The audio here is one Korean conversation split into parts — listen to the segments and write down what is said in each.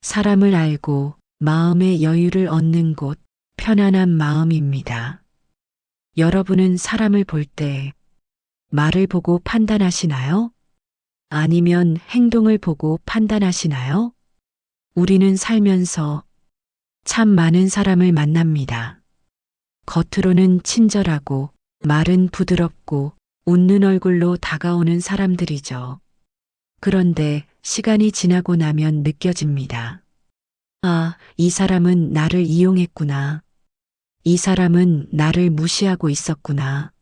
사람을 알고 마음의 여유를 얻는 곳, 편안한 마음입니다. 여러분은 사람을 볼 때 말을 보고 판단하시나요? 아니면 행동을 보고 판단하시나요? 우리는 살면서 참 많은 사람을 만납니다. 겉으로는 친절하고 말은 부드럽고 웃는 얼굴로 다가오는 사람들이죠. 그런데 시간이 지나고 나면 느껴집니다. 아, 이 사람은 나를 이용했구나. 이 사람은 나를 무시하고 있었구나.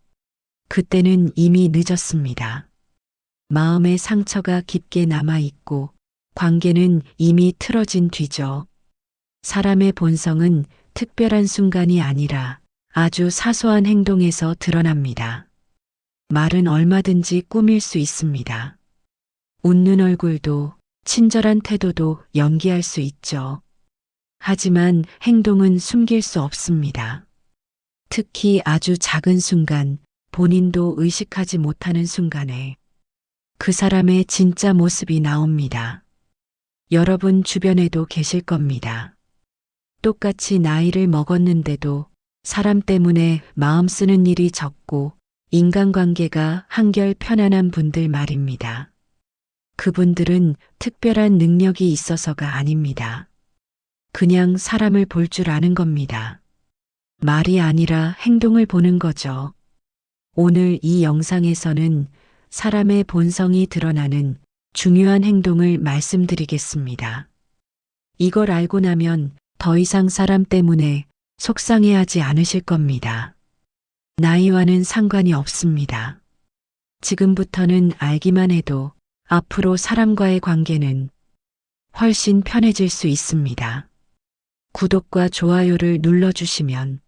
그때는 이미 늦었습니다. 마음의 상처가 깊게 남아있고 관계는 이미 틀어진 뒤죠. 사람의 본성은 특별한 순간이 아니라 아주 사소한 행동에서 드러납니다. 말은 얼마든지 꾸밀 수 있습니다. 웃는 얼굴도 친절한 태도도 연기할 수 있죠. 하지만 행동은 숨길 수 없습니다. 특히 아주 작은 순간, 본인도 의식하지 못하는 순간에 그 사람의 진짜 모습이 나옵니다. 여러분 주변에도 계실 겁니다. 똑같이 나이를 먹었는데도 사람 때문에 마음 쓰는 일이 적고 인간관계가 한결 편안한 분들 말입니다. 그분들은 특별한 능력이 있어서가 아닙니다. 그냥 사람을 볼 줄 아는 겁니다. 말이 아니라 행동을 보는 거죠. 오늘 이 영상에서는 사람의 본성이 드러나는 중요한 행동을 말씀드리겠습니다. 이걸 알고 나면 더 이상 사람 때문에 속상해하지 않으실 겁니다. 나이와는 상관이 없습니다. 지금부터는 알기만 해도 앞으로 사람과의 관계는 훨씬 편해질 수 있습니다. 구독과 좋아요를 눌러주시면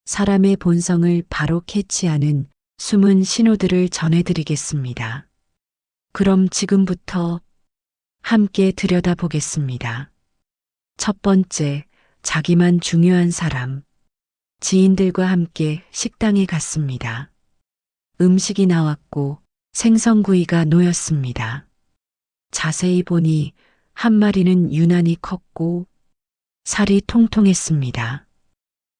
사람의 본성을 바로 캐치하는 숨은 신호들을 전해드리겠습니다. 그럼 지금부터 함께 들여다보겠습니다. 첫 번째, 자기만 중요한 사람. 지인들과 함께 식당에 갔습니다. 음식이 나왔고 생선구이가 놓였습니다. 자세히 보니 한 마리는 유난히 컸고 살이 통통했습니다.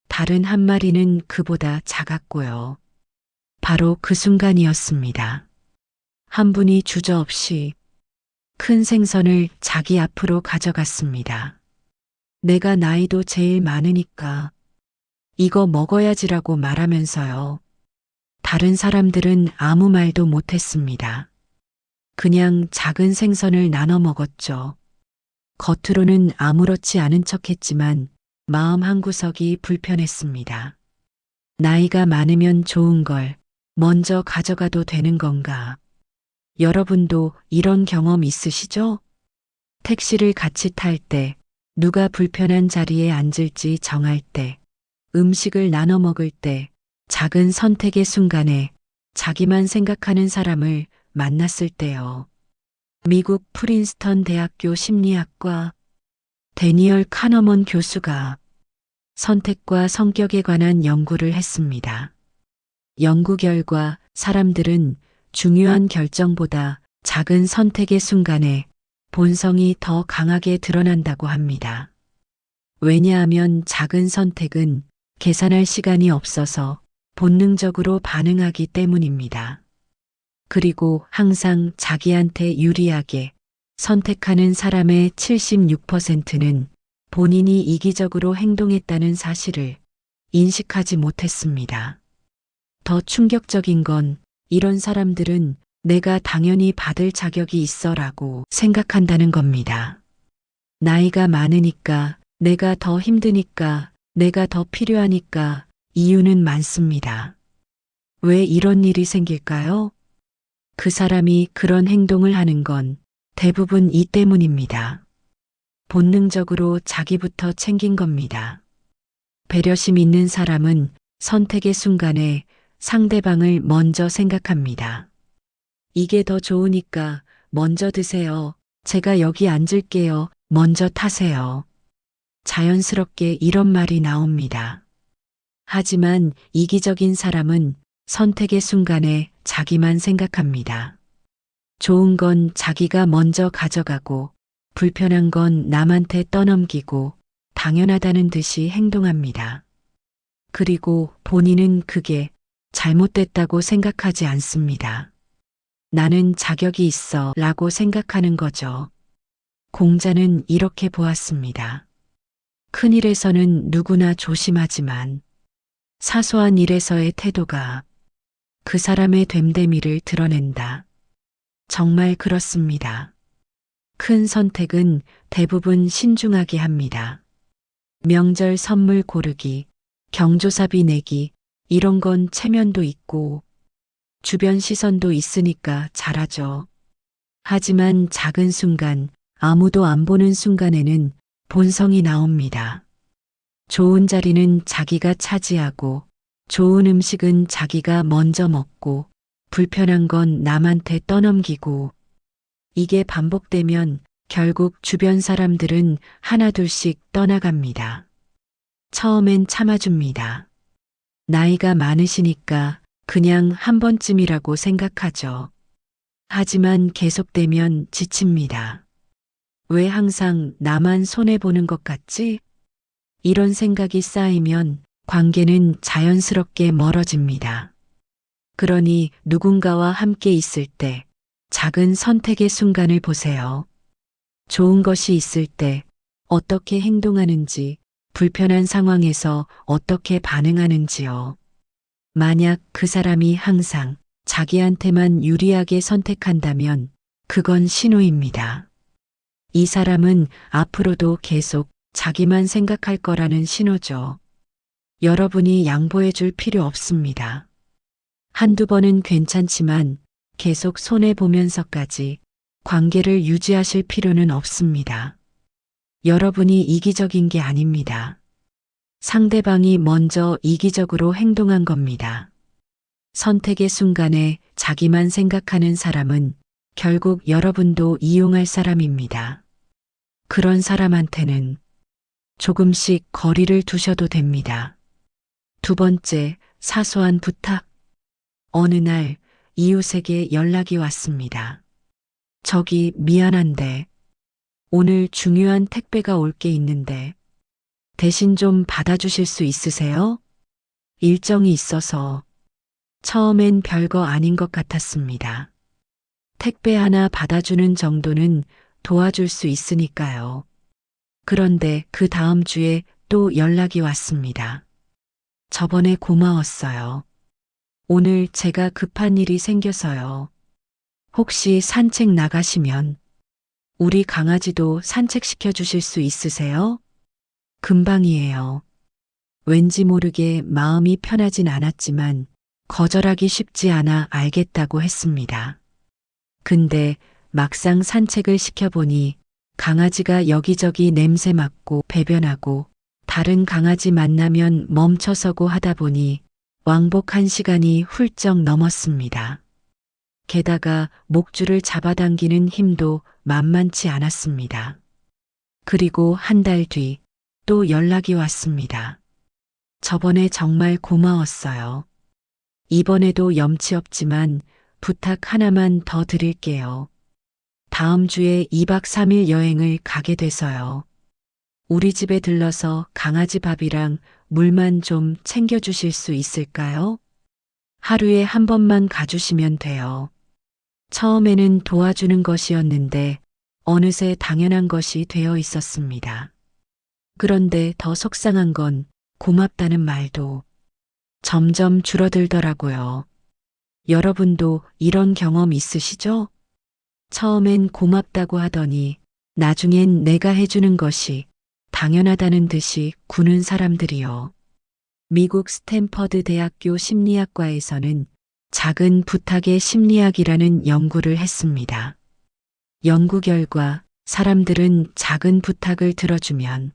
다른 한 마리는 그보다 작았고요. 바로 그 순간이었습니다. 한 분이 주저없이 큰 생선을 자기 앞으로 가져갔습니다. 내가 나이도 제일 많으니까 이거 먹어야지라고 말하면서요. 다른 사람들은 아무 말도 못했습니다. 그냥 작은 생선을 나눠 먹었죠. 겉으로는 아무렇지 않은 척했지만 마음 한구석이 불편했습니다. 나이가 많으면 좋은 걸 먼저 가져가도 되는 건가? 여러분도 이런 경험 있으시죠? 택시를 같이 탈 때, 누가 불편한 자리에 앉을지 정할 때, 음식을 나눠 먹을 때, 작은 선택의 순간에 자기만 생각하는 사람을 만났을 때요. 미국 프린스턴 대학교 심리학과 데니얼 카너먼 교수가 선택과 성격에 관한 연구를 했습니다. 연구 결과 사람들은 중요한 결정보다 작은 선택의 순간에 본성이 더 강하게 드러난다고 합니다. 왜냐하면 작은 선택은 계산할 시간이 없어서 본능적으로 반응하기 때문입니다. 그리고 항상 자기한테 유리하게 선택하는 사람의 76%는 본인이 이기적으로 행동했다는 사실을 인식하지 못했습니다. 더 충격적인 건 이런 사람들은 내가 당연히 받을 자격이 있어라고 생각한다는 겁니다. 나이가 많으니까, 내가 더 힘드니까, 내가 더 필요하니까 이유는 많습니다. 왜 이런 일이 생길까요? 그 사람이 그런 행동을 하는 건 대부분 이 때문입니다. 본능적으로 자기부터 챙긴 겁니다. 배려심 있는 사람은 선택의 순간에 상대방을 먼저 생각합니다. 이게 더 좋으니까 먼저 드세요. 제가 여기 앉을게요. 먼저 타세요. 자연스럽게 이런 말이 나옵니다. 하지만 이기적인 사람은 선택의 순간에 자기만 생각합니다. 좋은 건 자기가 먼저 가져가고 불편한 건 남한테 떠넘기고 당연하다는 듯이 행동합니다. 그리고 본인은 그게 잘못됐다고 생각하지 않습니다. 나는 자격이 있어 라고 생각하는 거죠. 공자는 이렇게 보았습니다. 큰 일에서는 누구나 조심하지만 사소한 일에서의 태도가 그 사람의 됨됨이를 드러낸다. 정말 그렇습니다. 큰 선택은 대부분 신중하게 합니다. 명절 선물 고르기, 경조사비 내기, 이런 건 체면도 있고 주변 시선도 있으니까 잘하죠. 하지만 작은 순간, 아무도 안 보는 순간에는 본성이 나옵니다. 좋은 자리는 자기가 차지하고, 좋은 음식은 자기가 먼저 먹고, 불편한 건 남한테 떠넘기고, 이게 반복되면 결국 주변 사람들은 하나둘씩 떠나갑니다. 처음엔 참아줍니다. 나이가 많으시니까 그냥 한 번쯤이라고 생각하죠. 하지만 계속되면 지칩니다. 왜 항상 나만 손해보는 것 같지? 이런 생각이 쌓이면 관계는 자연스럽게 멀어집니다. 그러니 누군가와 함께 있을 때 작은 선택의 순간을 보세요. 좋은 것이 있을 때 어떻게 행동하는지, 불편한 상황에서 어떻게 반응하는지요. 만약 그 사람이 항상 자기한테만 유리하게 선택한다면 그건 신호입니다. 이 사람은 앞으로도 계속 자기만 생각할 거라는 신호죠. 여러분이 양보해 줄 필요 없습니다. 한두 번은 괜찮지만 계속 손해보면서까지 관계를 유지하실 필요는 없습니다. 여러분이 이기적인 게 아닙니다. 상대방이 먼저 이기적으로 행동한 겁니다. 선택의 순간에 자기만 생각하는 사람은 결국 여러분도 이용할 사람입니다. 그런 사람한테는 조금씩 거리를 두셔도 됩니다. 두 번째, 사소한 부탁. 어느 날 이웃에게 연락이 왔습니다. 저기 미안한데 오늘 중요한 택배가 올 게 있는데 대신 좀 받아주실 수 있으세요? 일정이 있어서. 처음엔 별거 아닌 것 같았습니다. 택배 하나 받아주는 정도는 도와줄 수 있으니까요. 그런데 그 다음 주에 또 연락이 왔습니다. 저번에 고마웠어요. 오늘 제가 급한 일이 생겨서요. 혹시 산책 나가시면 우리 강아지도 산책시켜 주실 수 있으세요? 금방이에요. 왠지 모르게 마음이 편하진 않았지만 거절하기 쉽지 않아 알겠다고 했습니다. 근데 막상 산책을 시켜보니 강아지가 여기저기 냄새 맡고 배변하고 다른 강아지 만나면 멈춰서고 하다 보니 왕복한 시간이 훌쩍 넘었습니다. 게다가 목줄을 잡아당기는 힘도 만만치 않았습니다. 그리고 한 달 뒤 또 연락이 왔습니다. 저번에 정말 고마웠어요. 이번에도 염치 없지만 부탁 하나만 더 드릴게요. 다음 주에 2박 3일 여행을 가게 돼서요. 우리 집에 들러서 강아지 밥이랑 물만 좀 챙겨주실 수 있을까요? 하루에 한 번만 가주시면 돼요. 처음에는 도와주는 것이었는데 어느새 당연한 것이 되어 있었습니다. 그런데 더 속상한 건 고맙다는 말도 점점 줄어들더라고요. 여러분도 이런 경험 있으시죠? 처음엔 고맙다고 하더니 나중엔 내가 해주는 것이 당연하다는 듯이 구는 사람들이요. 미국 스탠퍼드 대학교 심리학과에서는 작은 부탁의 심리학이라는 연구를 했습니다. 연구 결과 사람들은 작은 부탁을 들어주면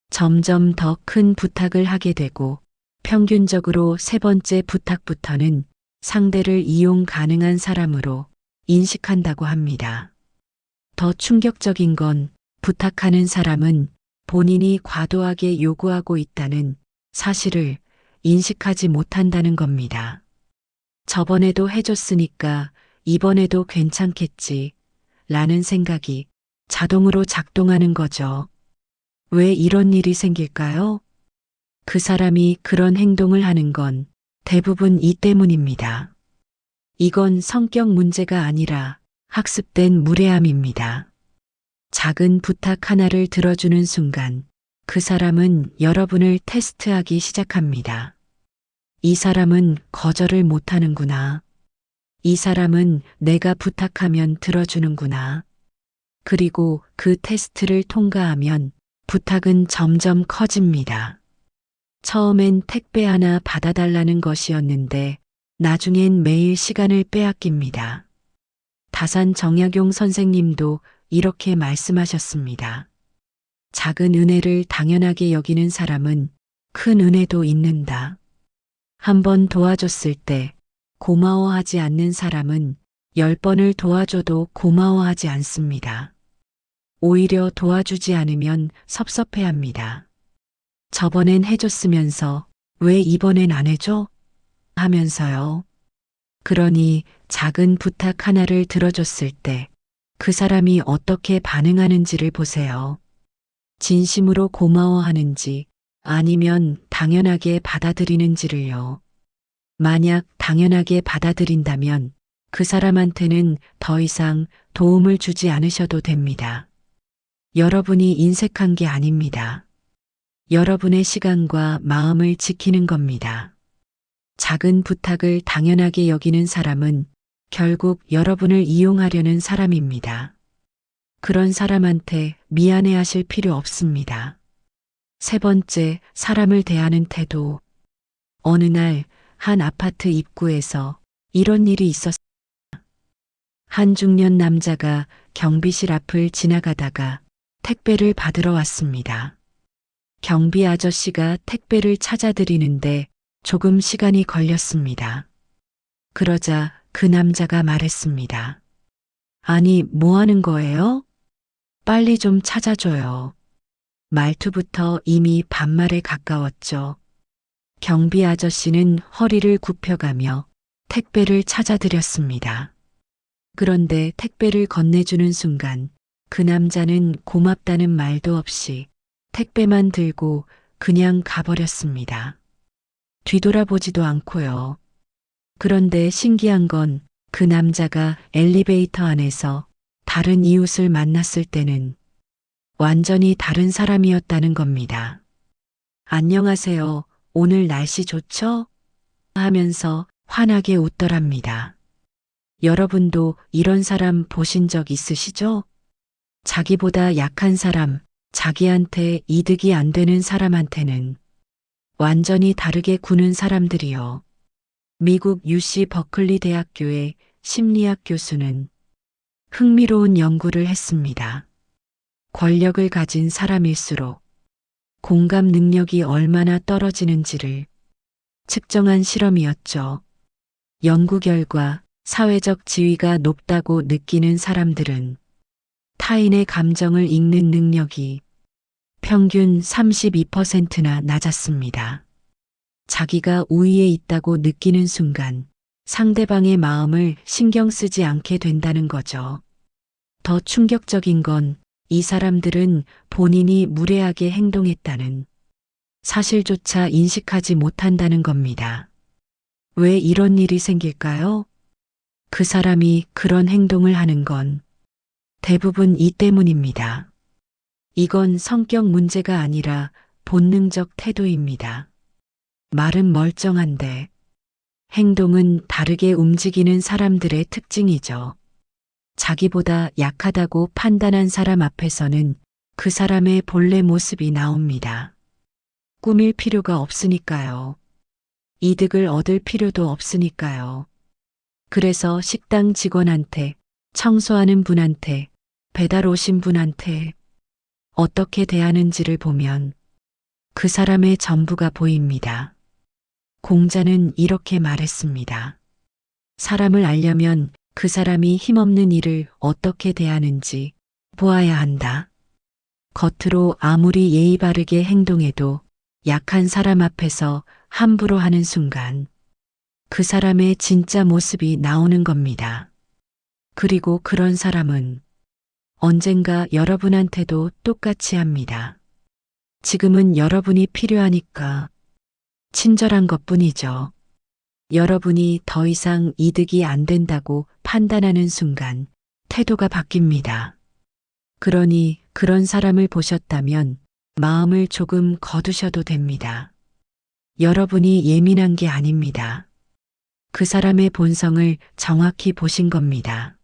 점점 더 큰 부탁을 하게 되고 평균적으로 세 번째 부탁부터는 상대를 이용 가능한 사람으로 인식한다고 합니다. 더 충격적인 건 부탁하는 사람은 본인이 과도하게 요구하고 있다는 사실을 인식하지 못한다는 겁니다. 저번에도 해줬으니까 이번에도 괜찮겠지 라는 생각이 자동으로 작동하는 거죠. 왜 이런 일이 생길까요? 그 사람이 그런 행동을 하는 건 대부분 이 때문입니다. 이건 성격 문제가 아니라 학습된 무례함입니다. 작은 부탁 하나를 들어주는 순간 그 사람은 여러분을 테스트하기 시작합니다. 이 사람은 거절을 못하는구나. 이 사람은 내가 부탁하면 들어주는구나. 그리고 그 테스트를 통과하면 부탁은 점점 커집니다. 처음엔 택배 하나 받아달라는 것이었는데 나중엔 매일 시간을 빼앗깁니다. 다산 정약용 선생님도 이렇게 말씀하셨습니다. 작은 은혜를 당연하게 여기는 사람은 큰 은혜도 있는다. 한 번 도와줬을 때 고마워하지 않는 사람은 10번을 도와줘도 고마워하지 않습니다. 오히려 도와주지 않으면 섭섭해합니다. 저번엔 해줬으면서 왜 이번엔 안 해줘? 하면서요. 그러니 작은 부탁 하나를 들어줬을 때 그 사람이 어떻게 반응하는지를 보세요. 진심으로 고마워하는지 아니면 당연하게 받아들이는지를요. 만약 당연하게 받아들인다면 그 사람한테는 더 이상 도움을 주지 않으셔도 됩니다. 여러분이 인색한 게 아닙니다. 여러분의 시간과 마음을 지키는 겁니다. 작은 부탁을 당연하게 여기는 사람은 결국 여러분을 이용하려는 사람입니다. 그런 사람한테 미안해하실 필요 없습니다. 세 번째, 사람을 대하는 태도. 어느 날 한 아파트 입구에서 이런 일이 있었습니다. 한 중년 남자가 경비실 앞을 지나가다가 택배를 받으러 왔습니다. 경비 아저씨가 택배를 찾아드리는데 조금 시간이 걸렸습니다. 그러자 그 남자가 말했습니다. 아니, 뭐 하는 거예요? 빨리 좀 찾아줘요. 말투부터 이미 반말에 가까웠죠. 경비 아저씨는 허리를 굽혀가며 택배를 찾아드렸습니다. 그런데 택배를 건네주는 순간 그 남자는 고맙다는 말도 없이 택배만 들고 그냥 가버렸습니다. 뒤돌아보지도 않고요. 그런데 신기한 건 그 남자가 엘리베이터 안에서 다른 이웃을 만났을 때는 완전히 다른 사람이었다는 겁니다. 안녕하세요. 오늘 날씨 좋죠? 하면서 환하게 웃더랍니다. 여러분도 이런 사람 보신 적 있으시죠? 자기보다 약한 사람, 자기한테 이득이 안 되는 사람한테는 완전히 다르게 구는 사람들이요. 미국 UC 버클리 대학교의 심리학 교수는 흥미로운 연구를 했습니다. 권력을 가진 사람일수록 공감 능력이 얼마나 떨어지는지를 측정한 실험이었죠. 연구 결과 사회적 지위가 높다고 느끼는 사람들은 타인의 감정을 읽는 능력이 평균 32%나 낮았습니다. 자기가 우위에 있다고 느끼는 순간 상대방의 마음을 신경 쓰지 않게 된다는 거죠. 더 충격적인 건 이 사람들은 본인이 무례하게 행동했다는 사실조차 인식하지 못한다는 겁니다. 왜 이런 일이 생길까요? 그 사람이 그런 행동을 하는 건 대부분 이 때문입니다. 이건 성격 문제가 아니라 본능적 태도입니다. 말은 멀쩡한데 행동은 다르게 움직이는 사람들의 특징이죠. 자기보다 약하다고 판단한 사람 앞에서는 그 사람의 본래 모습이 나옵니다. 꾸밀 필요가 없으니까요. 이득을 얻을 필요도 없으니까요. 그래서 식당 직원한테, 청소하는 분한테, 배달 오신 분한테 어떻게 대하는지를 보면 그 사람의 전부가 보입니다. 공자는 이렇게 말했습니다. 사람을 알려면 그 사람이 힘없는 일을 어떻게 대하는지 보아야 한다. 겉으로 아무리 예의 바르게 행동해도 약한 사람 앞에서 함부로 하는 순간 그 사람의 진짜 모습이 나오는 겁니다. 그리고 그런 사람은 언젠가 여러분한테도 똑같이 합니다. 지금은 여러분이 필요하니까 친절한 것뿐이죠. 여러분이 더 이상 이득이 안 된다고 판단하는 순간 태도가 바뀝니다. 그러니 그런 사람을 보셨다면 마음을 조금 거두셔도 됩니다. 여러분이 예민한 게 아닙니다. 그 사람의 본성을 정확히 보신 겁니다.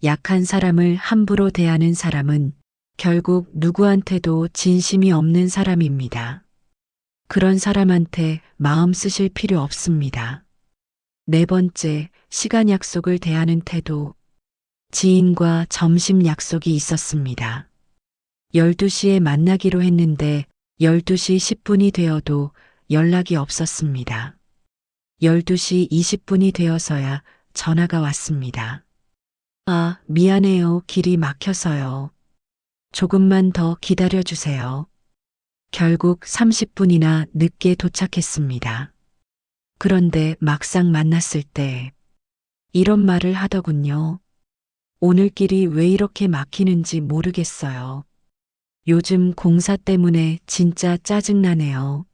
약한 사람을 함부로 대하는 사람은 결국 누구한테도 진심이 없는 사람입니다. 그런 사람한테 마음 쓰실 필요 없습니다. 네 번째, 시간 약속을 대하는 태도. 지인과 점심 약속이 있었습니다. 12시에 만나기로 했는데 12시 10분이 되어도 연락이 없었습니다. 12시 20분이 되어서야 전화가 왔습니다. 아, 미안해요. 길이 막혀서요. 조금만 더 기다려 주세요. 결국 30분이나 늦게 도착했습니다. 그런데 막상 만났을 때 이런 말을 하더군요. 오늘 길이 왜 이렇게 막히는지 모르겠어요. 요즘 공사 때문에 진짜 짜증나네요.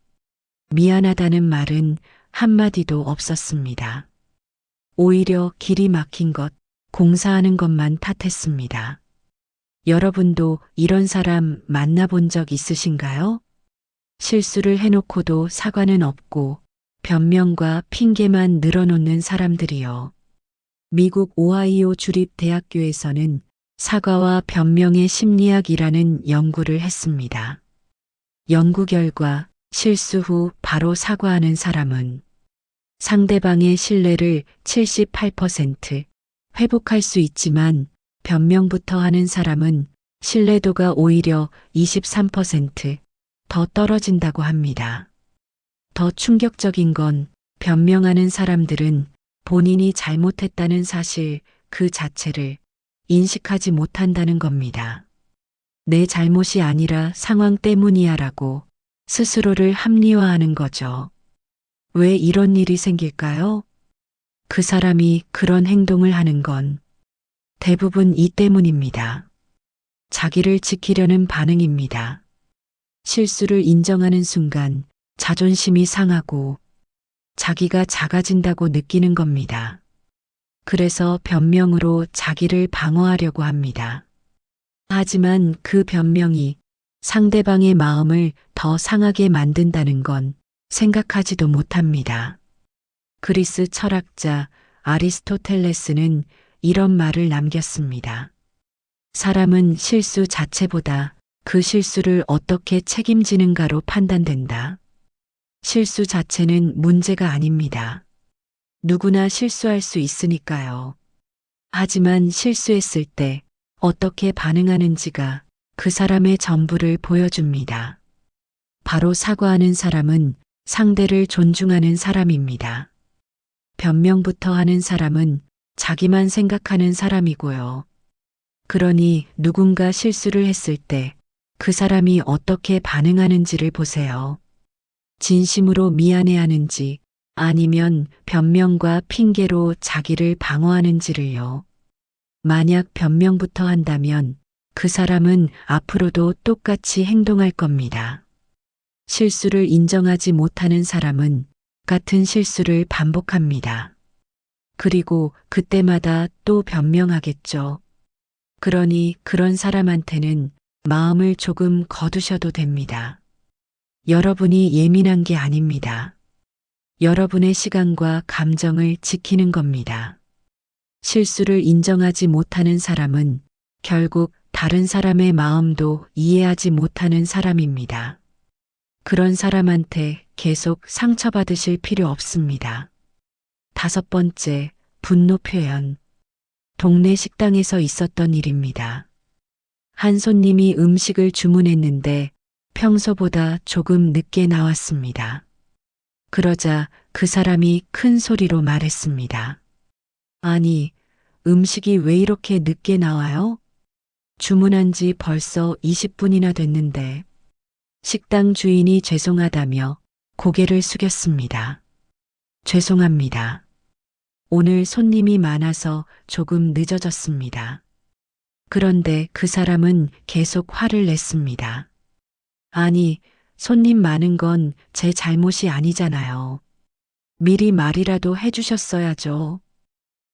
미안하다는 말은 한마디도 없었습니다. 오히려 길이 막힌 것, 공사하는 것만 탓했습니다. 여러분도 이런 사람 만나본 적 있으신가요? 실수를 해놓고도 사과는 없고 변명과 핑계만 늘어놓는 사람들이요. 미국 오하이오 주립대학교에서는 사과와 변명의 심리학이라는 연구를 했습니다. 연구 결과 실수 후 바로 사과하는 사람은 상대방의 신뢰를 78% 회복할 수 있지만 변명부터 하는 사람은 신뢰도가 오히려 23%더 떨어진다고 합니다. 더 충격적인 건 변명하는 사람들은 본인이 잘못했다는 사실 그 자체를 인식하지 못한다는 겁니다. 내 잘못이 아니라 상황 때문이야라고 스스로를 합리화하는 거죠. 왜 이런 일이 생길까요? 그 사람이 그런 행동을 하는 건 대부분 이 때문입니다. 자기를 지키려는 반응입니다. 실수를 인정하는 순간 자존심이 상하고 자기가 작아진다고 느끼는 겁니다. 그래서 변명으로 자기를 방어하려고 합니다. 하지만 그 변명이 상대방의 마음을 더 상하게 만든다는 건 생각하지도 못합니다. 그리스 철학자 아리스토텔레스는 이런 말을 남겼습니다. 사람은 실수 자체보다 그 실수를 어떻게 책임지는가로 판단된다. 실수 자체는 문제가 아닙니다. 누구나 실수할 수 있으니까요. 하지만 실수했을 때 어떻게 반응하는지가 그 사람의 전부를 보여줍니다. 바로 사과하는 사람은 상대를 존중하는 사람입니다. 변명부터 하는 사람은 자기만 생각하는 사람이고요. 그러니 누군가 실수를 했을 때 그 사람이 어떻게 반응하는지를 보세요. 진심으로 미안해하는지 아니면 변명과 핑계로 자기를 방어하는지를요. 만약 변명부터 한다면 그 사람은 앞으로도 똑같이 행동할 겁니다. 실수를 인정하지 못하는 사람은 같은 실수를 반복합니다. 그리고 그때마다 또 변명하겠죠. 그러니 그런 사람한테는 마음을 조금 거두셔도 됩니다. 여러분이 예민한 게 아닙니다. 여러분의 시간과 감정을 지키는 겁니다. 실수를 인정하지 못하는 사람은 결국 다른 사람의 마음도 이해하지 못하는 사람입니다. 그런 사람한테 계속 상처받으실 필요 없습니다. 다섯 번째, 분노 표현. 동네 식당에서 있었던 일입니다. 한 손님이 음식을 주문했는데 평소보다 조금 늦게 나왔습니다. 그러자 그 사람이 큰 소리로 말했습니다. 아니, 음식이 왜 이렇게 늦게 나와요? 주문한 지 벌써 20분이나 됐는데. 식당 주인이 죄송하다며 고개를 숙였습니다. 죄송합니다. 오늘 손님이 많아서 조금 늦어졌습니다. 그런데 그 사람은 계속 화를 냈습니다. 아니, 손님 많은 건 제 잘못이 아니잖아요. 미리 말이라도 해주셨어야죠.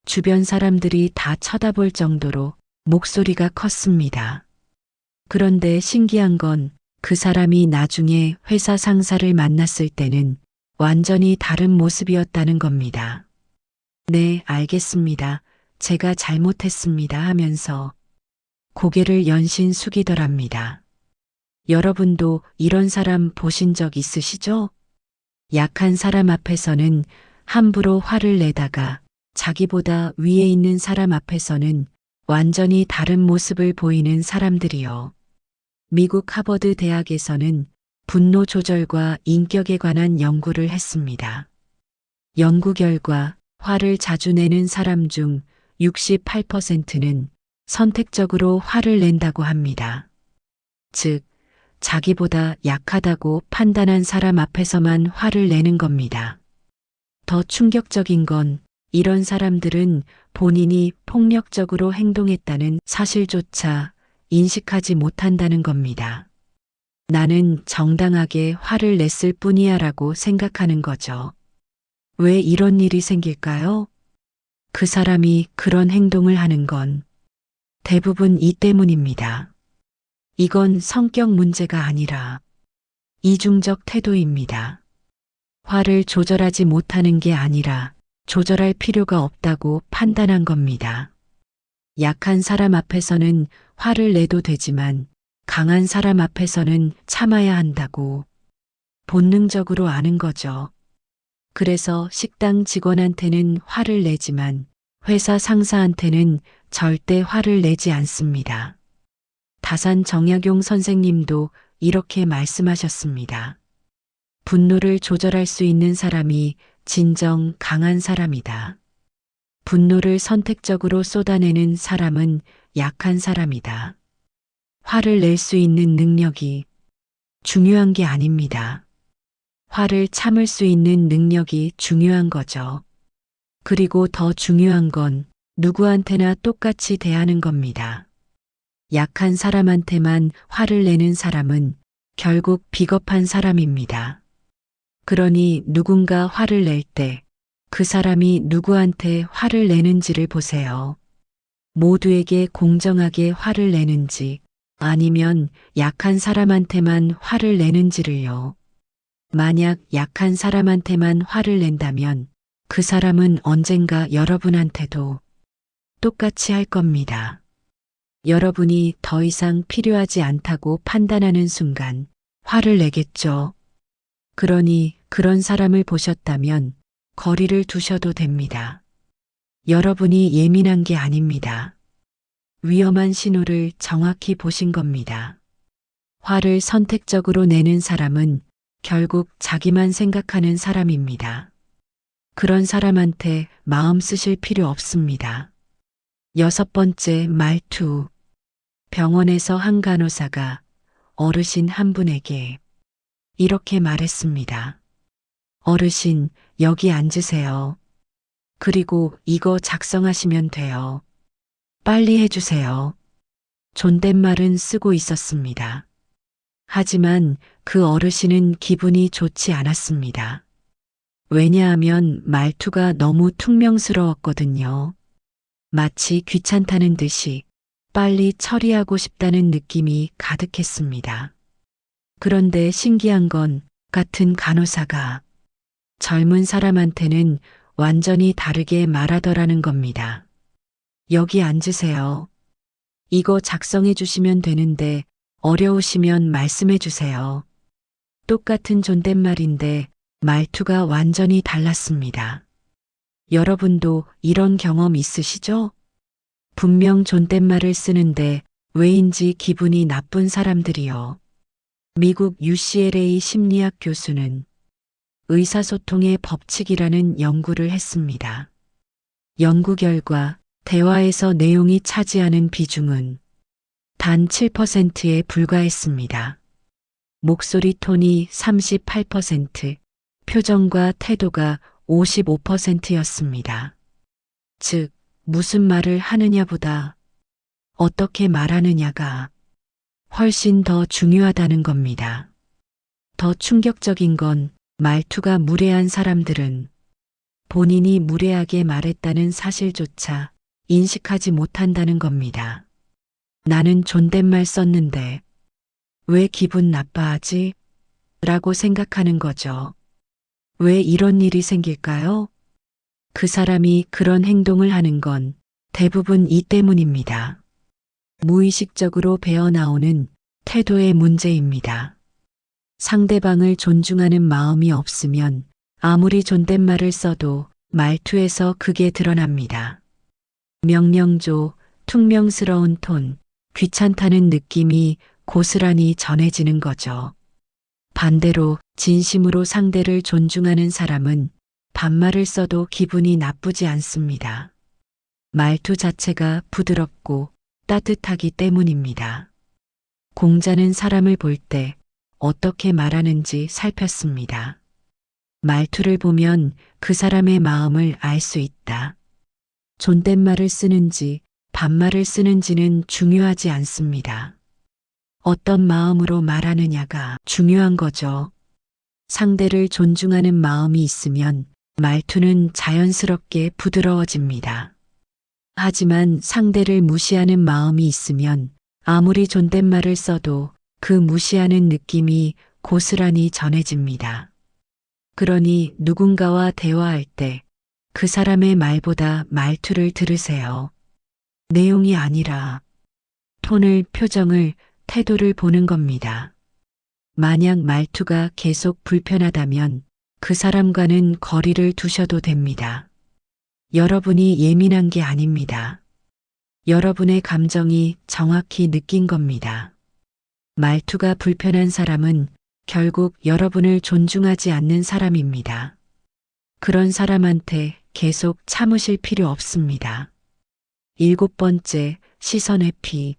주변 사람들이 다 쳐다볼 정도로 목소리가 컸습니다. 그런데 신기한 건 그 사람이 나중에 회사 상사를 만났을 때는 완전히 다른 모습이었다는 겁니다. 네, 알겠습니다. 제가 잘못했습니다 하면서 고개를 연신 숙이더랍니다. 여러분도 이런 사람 보신 적 있으시죠? 약한 사람 앞에서는 함부로 화를 내다가 자기보다 위에 있는 사람 앞에서는 완전히 다른 모습을 보이는 사람들이요. 미국 하버드 대학에서는 분노 조절과 인격에 관한 연구를 했습니다. 연구 결과 화를 자주 내는 사람 중 68%는 선택적으로 화를 낸다고 합니다. 즉, 자기보다 약하다고 판단한 사람 앞에서만 화를 내는 겁니다. 더 충격적인 건 이런 사람들은 본인이 폭력적으로 행동했다는 사실조차 인식하지 못한다는 겁니다. 나는 정당하게 화를 냈을 뿐이야 라고 생각하는 거죠. 왜 이런 일이 생길까요? 그 사람이 그런 행동을 하는 건 대부분 이 때문입니다. 이건 성격 문제가 아니라 이중적 태도입니다. 화를 조절하지 못하는 게 아니라 조절할 필요가 없다고 판단한 겁니다. 약한 사람 앞에서는 화를 내도 되지만 강한 사람 앞에서는 참아야 한다고 본능적으로 아는 거죠. 그래서 식당 직원한테는 화를 내지만 회사 상사한테는 절대 화를 내지 않습니다. 다산 정약용 선생님도 이렇게 말씀하셨습니다. 분노를 조절할 수 있는 사람이 진정 강한 사람이다. 분노를 선택적으로 쏟아내는 사람은 약한 사람이다. 화를 낼 수 있는 능력이 중요한 게 아닙니다. 화를 참을 수 있는 능력이 중요한 거죠. 그리고 더 중요한 건 누구한테나 똑같이 대하는 겁니다. 약한 사람한테만 화를 내는 사람은 결국 비겁한 사람입니다. 그러니 누군가 화를 낼 때 그 사람이 누구한테 화를 내는지를 보세요. 모두에게 공정하게 화를 내는지 아니면 약한 사람한테만 화를 내는지를요. 만약 약한 사람한테만 화를 낸다면 그 사람은 언젠가 여러분한테도 똑같이 할 겁니다. 여러분이 더 이상 필요하지 않다고 판단하는 순간 화를 내겠죠. 그러니 그런 사람을 보셨다면 거리를 두셔도 됩니다. 여러분이 예민한 게 아닙니다. 위험한 신호를 정확히 보신 겁니다. 화를 선택적으로 내는 사람은 결국 자기만 생각하는 사람입니다. 그런 사람한테 마음 쓰실 필요 없습니다. 6번째 말투. 병원에서 한 간호사가 어르신 한 분에게 이렇게 말했습니다. 어르신, 여기 앉으세요. 그리고 이거 작성하시면 돼요. 빨리 해주세요. 존댓말은 쓰고 있었습니다. 하지만 그 어르신은 기분이 좋지 않았습니다. 왜냐하면 말투가 너무 퉁명스러웠거든요. 마치 귀찮다는 듯이 빨리 처리하고 싶다는 느낌이 가득했습니다. 그런데 신기한 건 같은 간호사가 젊은 사람한테는 완전히 다르게 말하더라는 겁니다. 여기 앉으세요. 이거 작성해 주시면 되는데 어려우시면 말씀해 주세요. 똑같은 존댓말인데 말투가 완전히 달랐습니다. 여러분도 이런 경험 있으시죠? 분명 존댓말을 쓰는데 왜인지 기분이 나쁜 사람들이요. 미국 UCLA 심리학 교수는 의사소통의 법칙이라는 연구를 했습니다. 연구 결과 대화에서 내용이 차지하는 비중은 단 7%에 불과했습니다. 목소리 톤이 38%, 표정과 태도가 55%였습니다. 즉, 무슨 말을 하느냐보다 어떻게 말하느냐가 훨씬 더 중요하다는 겁니다. 더 충격적인 건 말투가 무례한 사람들은 본인이 무례하게 말했다는 사실조차 인식하지 못한다는 겁니다. 나는 존댓말 썼는데 왜 기분 나빠하지? 라고 생각하는 거죠. 왜 이런 일이 생길까요? 그 사람이 그런 행동을 하는 건 대부분 이 때문입니다. 무의식적으로 배어나오는 태도의 문제입니다. 상대방을 존중하는 마음이 없으면 아무리 존댓말을 써도 말투에서 그게 드러납니다. 명령조, 퉁명스러운 톤, 귀찮다는 느낌이 고스란히 전해지는 거죠. 반대로 진심으로 상대를 존중하는 사람은 반말을 써도 기분이 나쁘지 않습니다. 말투 자체가 부드럽고 따뜻하기 때문입니다. 공자는 사람을 볼 때 어떻게 말하는지 살폈습니다. 말투를 보면 그 사람의 마음을 알 수 있다. 존댓말을 쓰는지 반말을 쓰는지는 중요하지 않습니다. 어떤 마음으로 말하느냐가 중요한 거죠. 상대를 존중하는 마음이 있으면 말투는 자연스럽게 부드러워집니다. 하지만 상대를 무시하는 마음이 있으면 아무리 존댓말을 써도 그 무시하는 느낌이 고스란히 전해집니다. 그러니 누군가와 대화할 때 그 사람의 말보다 말투를 들으세요. 내용이 아니라 톤을, 표정을, 태도를 보는 겁니다. 만약 말투가 계속 불편하다면 그 사람과는 거리를 두셔도 됩니다. 여러분이 예민한 게 아닙니다. 여러분의 감정이 정확히 느낀 겁니다. 말투가 불편한 사람은 결국 여러분을 존중하지 않는 사람입니다. 그런 사람한테 계속 참으실 필요 없습니다. 7번째, 시선 회피.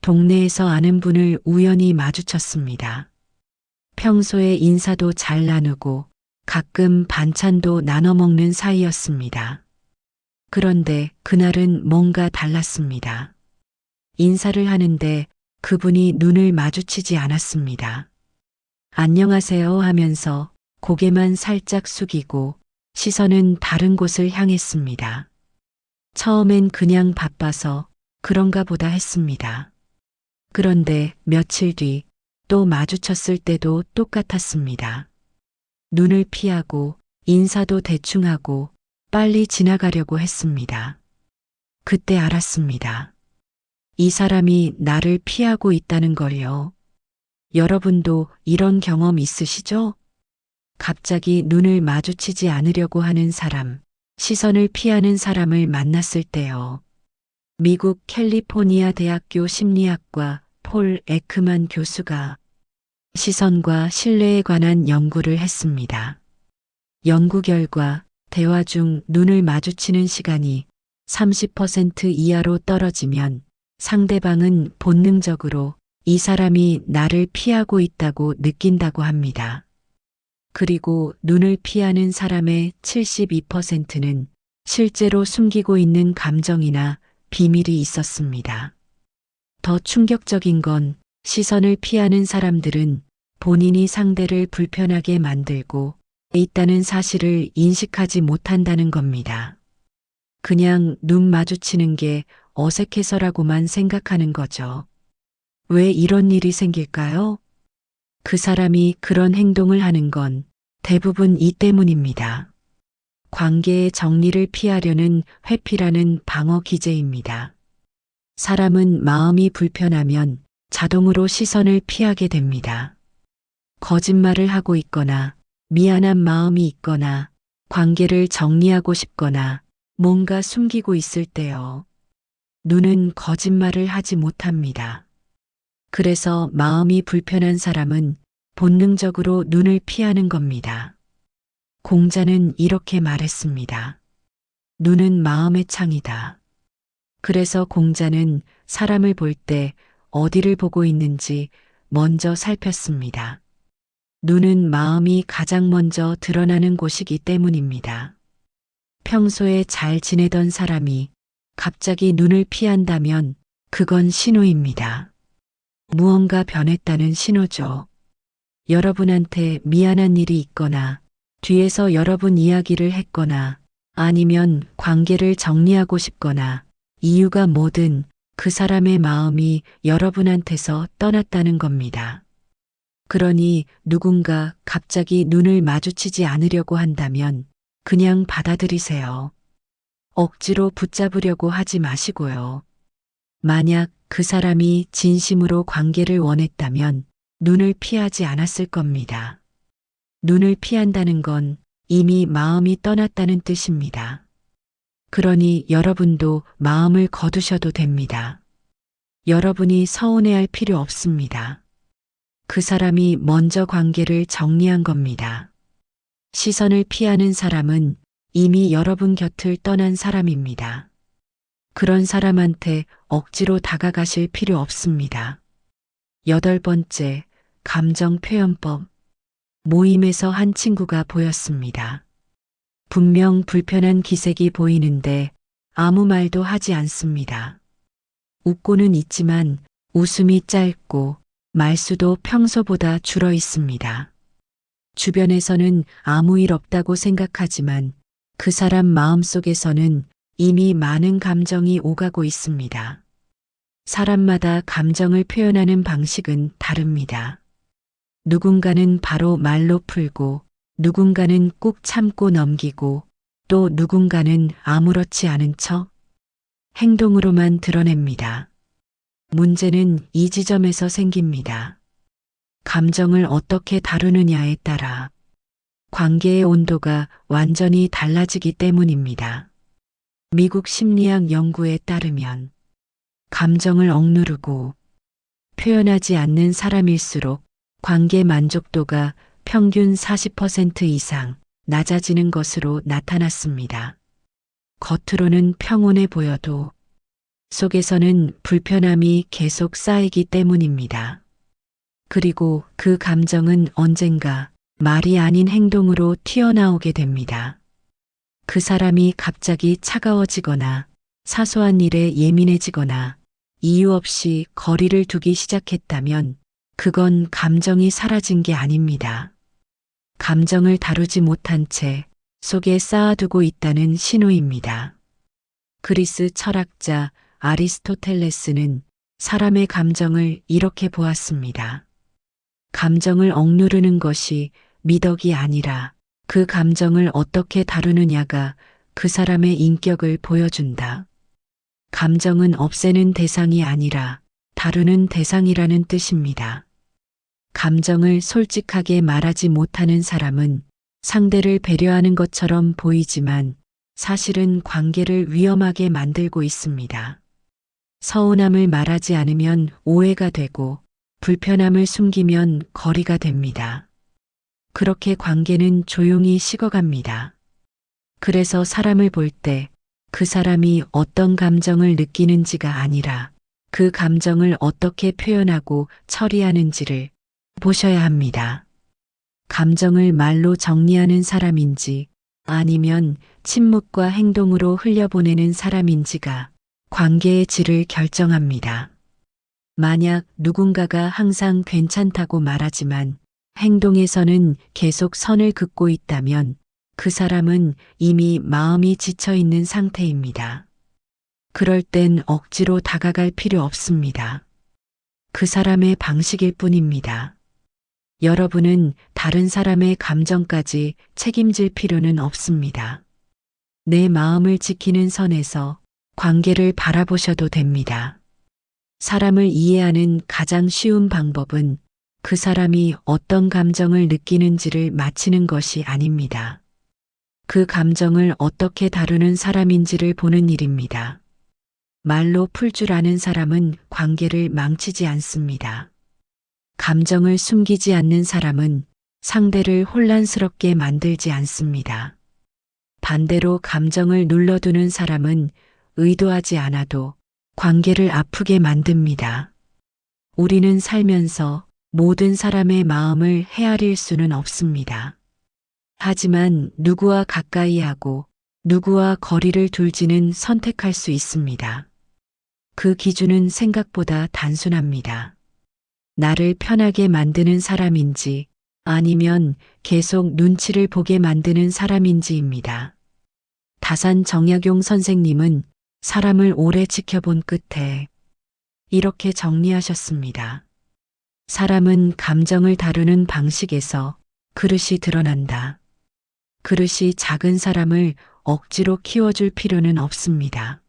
동네에서 아는 분을 우연히 마주쳤습니다. 평소에 인사도 잘 나누고 가끔 반찬도 나눠 먹는 사이였습니다. 그런데 그날은 뭔가 달랐습니다. 인사를 하는데 그분이 눈을 마주치지 않았습니다. 안녕하세요 하면서 고개만 살짝 숙이고 시선은 다른 곳을 향했습니다. 처음엔 그냥 바빠서 그런가 보다 했습니다. 그런데 며칠 뒤 또 마주쳤을 때도 똑같았습니다. 눈을 피하고 인사도 대충 하고 빨리 지나가려고 했습니다. 그때 알았습니다. 이 사람이 나를 피하고 있다는 걸요. 여러분도 이런 경험 있으시죠? 갑자기 눈을 마주치지 않으려고 하는 사람, 시선을 피하는 사람을 만났을 때요. 미국 캘리포니아 대학교 심리학과 폴 에크만 교수가 시선과 신뢰에 관한 연구를 했습니다. 연구 결과 대화 중 눈을 마주치는 시간이 30% 이하로 떨어지면 상대방은 본능적으로 이 사람이 나를 피하고 있다고 느낀다고 합니다. 그리고 눈을 피하는 사람의 72%는 실제로 숨기고 있는 감정이나 비밀이 있었습니다. 더 충격적인 건 시선을 피하는 사람들은 본인이 상대를 불편하게 만들고 있다는 사실을 인식하지 못한다는 겁니다. 그냥 눈 마주치는 게 어색해서라고만 생각하는 거죠. 왜 이런 일이 생길까요? 그 사람이 그런 행동을 하는 건 대부분 이 때문입니다. 관계의 정리를 피하려는 회피라는 방어 기제입니다. 사람은 마음이 불편하면 자동으로 시선을 피하게 됩니다. 거짓말을 하고 있거나 미안한 마음이 있거나 관계를 정리하고 싶거나 뭔가 숨기고 있을 때요. 눈은 거짓말을 하지 못합니다. 그래서 마음이 불편한 사람은 본능적으로 눈을 피하는 겁니다. 공자는 이렇게 말했습니다. 눈은 마음의 창이다. 그래서 공자는 사람을 볼 때 어디를 보고 있는지 먼저 살폈습니다. 눈은 마음이 가장 먼저 드러나는 곳이기 때문입니다. 평소에 잘 지내던 사람이 갑자기 눈을 피한다면 그건 신호입니다. 무언가 변했다는 신호죠. 여러분한테 미안한 일이 있거나 뒤에서 여러분 이야기를 했거나 아니면 관계를 정리하고 싶거나 이유가 뭐든 그 사람의 마음이 여러분한테서 떠났다는 겁니다. 그러니 누군가 갑자기 눈을 마주치지 않으려고 한다면 그냥 받아들이세요. 억지로 붙잡으려고 하지 마시고요. 만약 그 사람이 진심으로 관계를 원했다면 눈을 피하지 않았을 겁니다. 눈을 피한다는 건 이미 마음이 떠났다는 뜻입니다. 그러니 여러분도 마음을 거두셔도 됩니다. 여러분이 서운해할 필요 없습니다. 그 사람이 먼저 관계를 정리한 겁니다. 시선을 피하는 사람은 이미 여러분 곁을 떠난 사람입니다. 그런 사람한테 억지로 다가가실 필요 없습니다. 8번째, 감정 표현법. 모임에서 한 친구가 보였습니다. 분명 불편한 기색이 보이는데 아무 말도 하지 않습니다. 웃고는 있지만 웃음이 짧고 말수도 평소보다 줄어 있습니다. 주변에서는 아무 일 없다고 생각하지만 그 사람 마음속에서는 이미 많은 감정이 오가고 있습니다. 사람마다 감정을 표현하는 방식은 다릅니다. 누군가는 바로 말로 풀고, 누군가는 꾹 참고 넘기고, 또 누군가는 아무렇지 않은 척 행동으로만 드러냅니다. 문제는 이 지점에서 생깁니다. 감정을 어떻게 다루느냐에 따라 관계의 온도가 완전히 달라지기 때문입니다. 미국 심리학 연구에 따르면 감정을 억누르고 표현하지 않는 사람일수록 관계 만족도가 평균 40% 이상 낮아지는 것으로 나타났습니다. 겉으로는 평온해 보여도 속에서는 불편함이 계속 쌓이기 때문입니다. 그리고 그 감정은 언젠가 말이 아닌 행동으로 튀어나오게 됩니다. 그 사람이 갑자기 차가워지거나 사소한 일에 예민해지거나 이유 없이 거리를 두기 시작했다면 그건 감정이 사라진 게 아닙니다. 감정을 다루지 못한 채 속에 쌓아두고 있다는 신호입니다. 그리스 철학자 아리스토텔레스는 사람의 감정을 이렇게 보았습니다. 감정을 억누르는 것이 미덕이 아니라 그 감정을 어떻게 다루느냐가 그 사람의 인격을 보여준다. 감정은 없애는 대상이 아니라 다루는 대상이라는 뜻입니다. 감정을 솔직하게 말하지 못하는 사람은 상대를 배려하는 것처럼 보이지만 사실은 관계를 위험하게 만들고 있습니다. 서운함을 말하지 않으면 오해가 되고 불편함을 숨기면 거리가 됩니다. 그렇게 관계는 조용히 식어갑니다. 그래서 사람을 볼 때 그 사람이 어떤 감정을 느끼는지가 아니라 그 감정을 어떻게 표현하고 처리하는지를 보셔야 합니다. 감정을 말로 정리하는 사람인지 아니면 침묵과 행동으로 흘려보내는 사람인지가 관계의 질을 결정합니다. 만약 누군가가 항상 괜찮다고 말하지만 행동에서는 계속 선을 긋고 있다면 그 사람은 이미 마음이 지쳐 있는 상태입니다. 그럴 땐 억지로 다가갈 필요 없습니다. 그 사람의 방식일 뿐입니다. 여러분은 다른 사람의 감정까지 책임질 필요는 없습니다. 내 마음을 지키는 선에서 관계를 바라보셔도 됩니다. 사람을 이해하는 가장 쉬운 방법은 그 사람이 어떤 감정을 느끼는지를 맞히는 것이 아닙니다. 그 감정을 어떻게 다루는 사람인지를 보는 일입니다. 말로 풀 줄 아는 사람은 관계를 망치지 않습니다. 감정을 숨기지 않는 사람은 상대를 혼란스럽게 만들지 않습니다. 반대로 감정을 눌러두는 사람은 의도하지 않아도 관계를 아프게 만듭니다. 우리는 살면서 모든 사람의 마음을 헤아릴 수는 없습니다. 하지만 누구와 가까이 하고 누구와 거리를 둘지는 선택할 수 있습니다. 그 기준은 생각보다 단순합니다. 나를 편하게 만드는 사람인지 아니면 계속 눈치를 보게 만드는 사람인지입니다. 다산 정약용 선생님은 사람을 오래 지켜본 끝에 이렇게 정리하셨습니다. 사람은 감정을 다루는 방식에서 그릇이 드러난다. 그릇이 작은 사람을 억지로 키워줄 필요는 없습니다.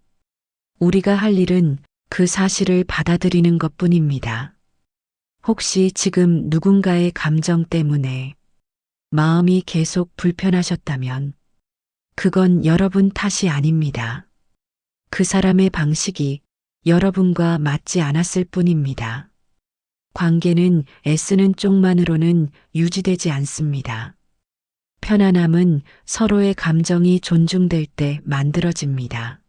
우리가 할 일은 그 사실을 받아들이는 것뿐입니다. 혹시 지금 누군가의 감정 때문에 마음이 계속 불편하셨다면 그건 여러분 탓이 아닙니다. 그 사람의 방식이 여러분과 맞지 않았을 뿐입니다. 관계는 애쓰는 쪽만으로는 유지되지 않습니다. 편안함은 서로의 감정이 존중될 때 만들어집니다.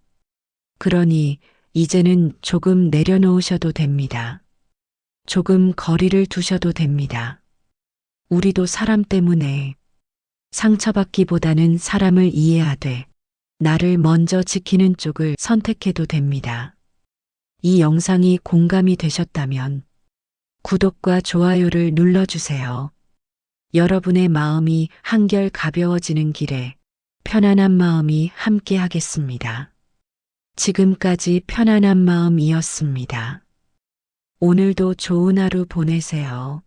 그러니 이제는 조금 내려놓으셔도 됩니다. 조금 거리를 두셔도 됩니다. 우리도 사람 때문에 상처받기보다는 사람을 이해하되 나를 먼저 지키는 쪽을 선택해도 됩니다. 이 영상이 공감이 되셨다면 구독과 좋아요를 눌러주세요. 여러분의 마음이 한결 가벼워지는 길에 편안한 마음이 함께 하겠습니다. 지금까지 편안한 마음이었습니다. 오늘도 좋은 하루 보내세요.